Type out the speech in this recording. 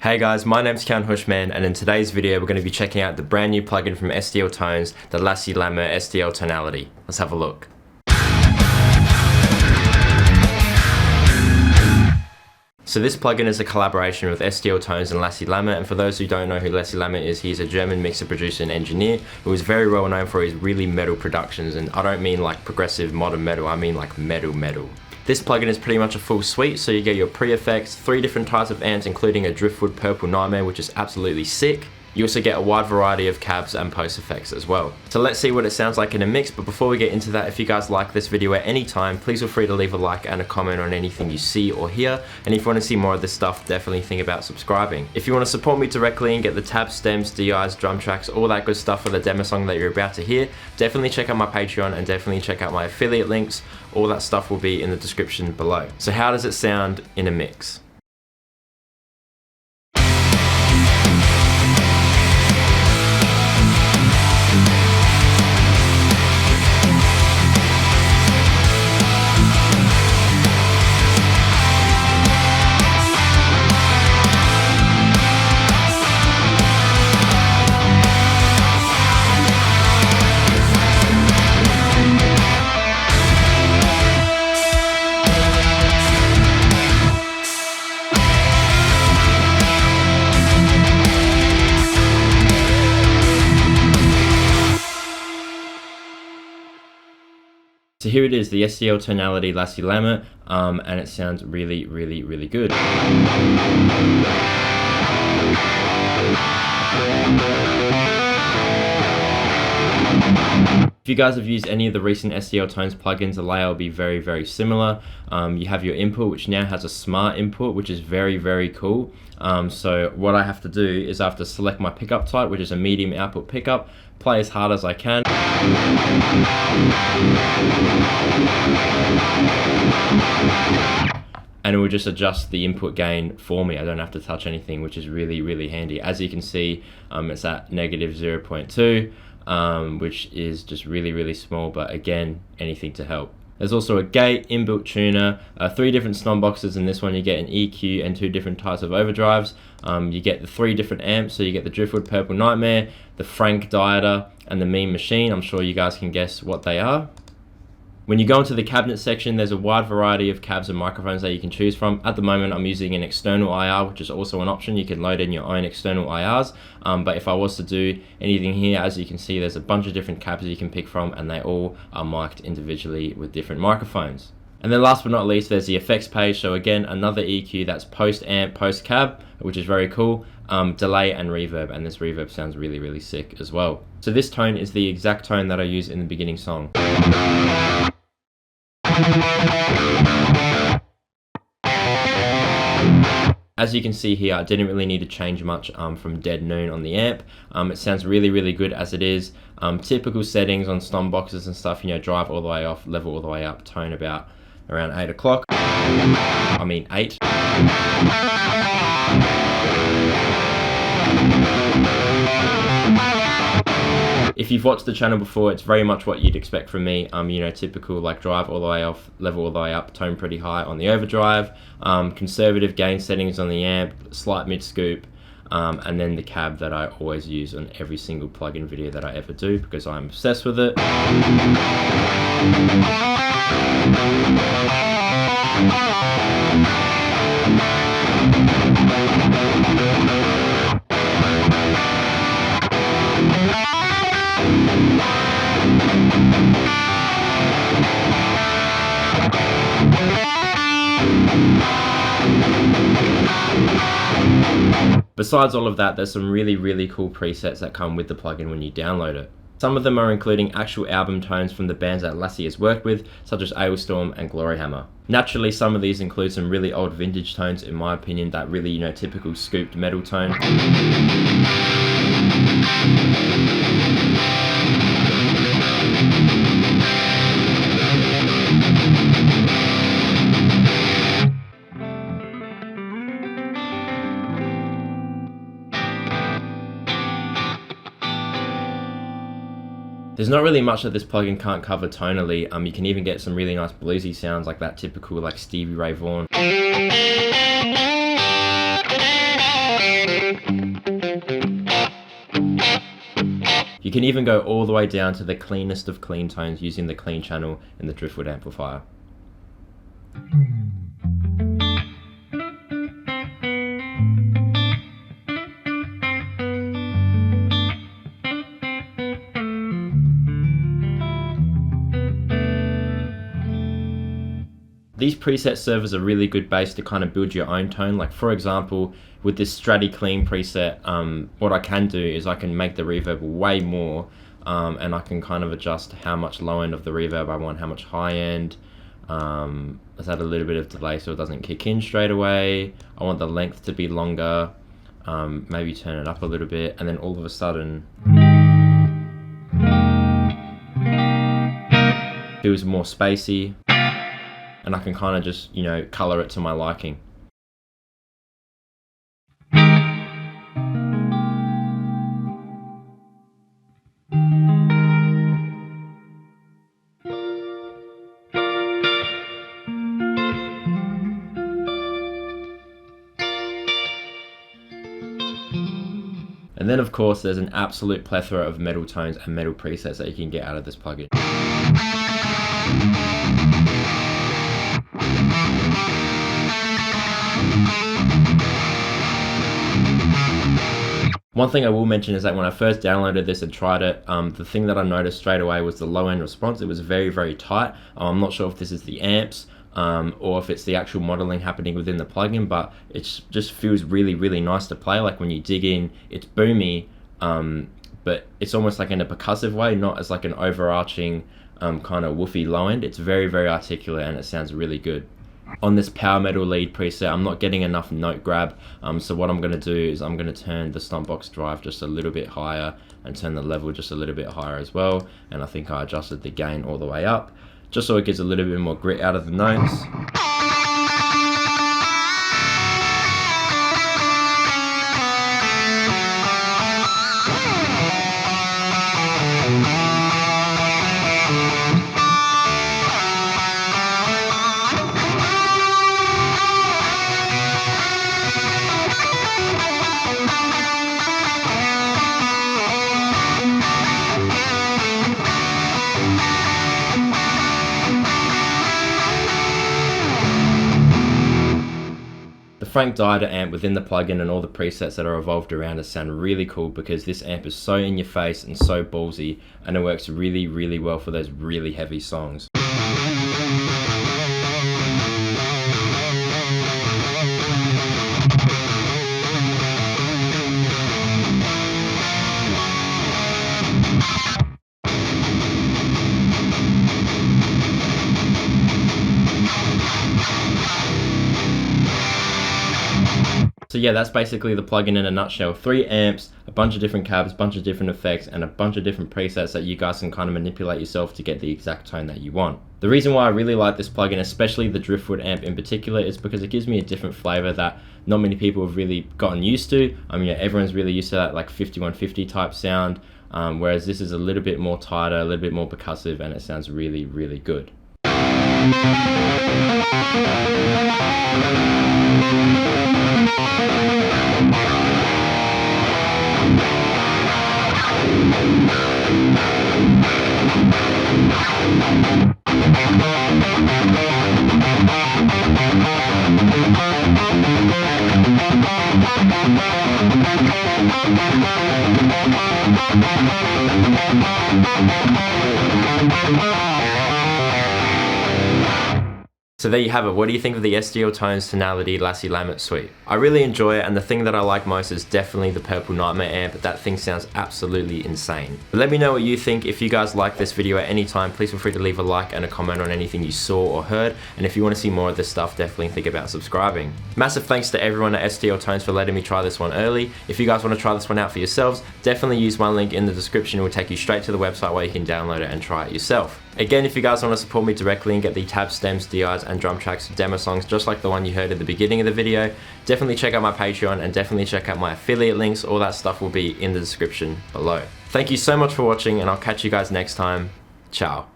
Hey guys, my name's Keyan Houshmand, and in today's video we're going to be checking out the brand new plugin from STL Tones, the LASSE LAMMERT STL Tonality. Let's have a look. So this plugin is a collaboration with STL Tones and LASSE LAMMERT, and for those who don't know who LASSE LAMMERT is, he's a German mixer, producer and engineer who is very well known for his really metal productions, and I don't mean like progressive modern metal, I mean like metal. This plugin is pretty much a full suite, so you get your pre-effects, 3 different types of amps including a Driftwood Purple Nightmare, which is absolutely sick. You also get a wide variety of cabs and post effects as well. So let's see what it sounds like in a mix, but before we get into that, if you guys like this video at any time, please feel free to leave a like and a comment on anything you see or hear, and if you want to see more of this stuff, definitely think about subscribing. If you want to support me directly and get the tabs, stems, DIs, drum tracks, all that good stuff for the demo song that you're about to hear, definitely check out my Patreon and definitely check out my affiliate links. All that stuff will be in the description below. So how does it sound in a mix? So here it is, the STL Tonality LASSE LAMMERT, and it sounds really good. If you guys have used any of the recent STL Tones plugins, the layout will be very similar. You have your input, which now has a smart input, which is very cool. So what I have to do is I have to select my pickup type, which is a medium output pickup, play as hard as I can. And it will just adjust the input gain for me. I don't have to touch anything, which is really handy. As you can see, it's at -0.2, which is just really small, but again, anything to help. There's also a gate, inbuilt tuner, 3 different snom boxes. In this one you get an EQ and 2 different types of overdrives. You get the 3 different amps, so you get the Driftwood Purple Nightmare, the Frank Dieter, and the Mean Machine. I'm sure you guys can guess what they are. When you go into the cabinet section, there's a wide variety of cabs and microphones that you can choose from. At the moment, I'm using an external IR, which is also an option. You can load in your own external IRs, but if I was to do anything here, as you can see, there's a bunch of different cabs you can pick from, and they all are mic'd individually with different microphones. And then last but not least, there's the effects page. So again, another EQ that's post amp, post cab, which is very cool. Delay and reverb, and this reverb sounds really sick as well. So this tone is the exact tone that I use in the beginning song. As you can see here, I didn't really need to change much from dead noon on the amp. It sounds really good as it is. Typical settings on stom boxes and stuff, you know, drive all the way off, level all the way up, tone about around 8 o'clock. I mean 8. If you've watched the channel before, it's very much what you'd expect from me. You know, typical like drive all the way off, level all the way up, tone pretty high on the overdrive, conservative gain settings on the amp, slight mid scoop, and then the cab that I always use on every single plugin video that I ever do because I'm obsessed with it. Besides all of that, there's some really cool presets that come with the plugin when you download it. Some of them are including actual album tones from the bands that LASSE has worked with, such as Ailstorm and Gloryhammer. Naturally, some of these include some really old vintage tones, in my opinion, that really, you know, typical scooped metal tone. There's not really much that this plugin can't cover tonally. You can even get some really nice bluesy sounds like that typical like Stevie Ray Vaughan. can even go all the way down to the cleanest of clean tones using the clean channel in the driftwood amplifier. These preset serve as a really good base to kind of build your own tone. Like for example, with this Stratty Clean preset, what I can do is I can make the reverb way more, and I can kind of adjust how much low end of the reverb I want, how much high end. Let's add a little bit of delay so it doesn't kick in straight away. I want the length to be longer, maybe turn it up a little bit, and then all of a sudden feels more spacey. And I can kind of just, you know, color it to my liking. And then of course there's an absolute plethora of metal tones and metal presets that you can get out of this plugin. One thing I will mention is that when I first downloaded this and tried it, the thing that I noticed straight away was the low end response. It was very, very tight. I'm not sure if this is the amps or if it's the actual modeling happening within the plugin, but it just feels really, really nice to play. Like when you dig in, it's boomy, but it's almost like in a percussive way, not as like an overarching kind of woofy low end. It's very, very articulate and it sounds really good. On this power metal lead preset, I'm not getting enough note grab, so what I'm going to do is I'm going to turn the Stompbox drive just a little bit higher and turn the level just a little bit higher as well, and I think I adjusted the gain all the way up just so it gets a little bit more grit out of the notes. The Frank Dida amp within the plugin and all the presets that are evolved around it sound really cool because this amp is so in your face and so ballsy, and it works really, really well for those really heavy songs. So yeah, that's basically the plugin in a nutshell. 3 amps, a bunch of different cabs, a bunch of different effects, and a bunch of different presets that you guys can kind of manipulate yourself to get the exact tone that you want. The reason why I really like this plugin, especially the Driftwood amp in particular, is because it gives me a different flavor that not many people have really gotten used to. I mean, everyone's really used to that like 5150 type sound, whereas this is a little bit more tighter, a little bit more percussive, and it sounds really, really good. So there you have it. What do you think of the STL Tones Tonality LASSE LAMMERT suite? I really enjoy it, and the thing that I like most is definitely the Purple Nightmare amp. That thing sounds absolutely insane. But let me know what you think. If you guys like this video at any time, please feel free to leave a like and a comment on anything you saw or heard. And if you want to see more of this stuff, definitely think about subscribing. Massive thanks to everyone at STL Tones for letting me try this one early. If you guys want to try this one out for yourselves, definitely use my link in the description. It will take you straight to the website where you can download it and try it yourself. Again, if you guys want to support me directly and get the tabs, stems, DIs, and drum tracks for demo songs just like the one you heard at the beginning of the video, definitely check out my Patreon and definitely check out my affiliate links. All that stuff will be in the description below. Thank you so much for watching, and I'll catch you guys next time. Ciao.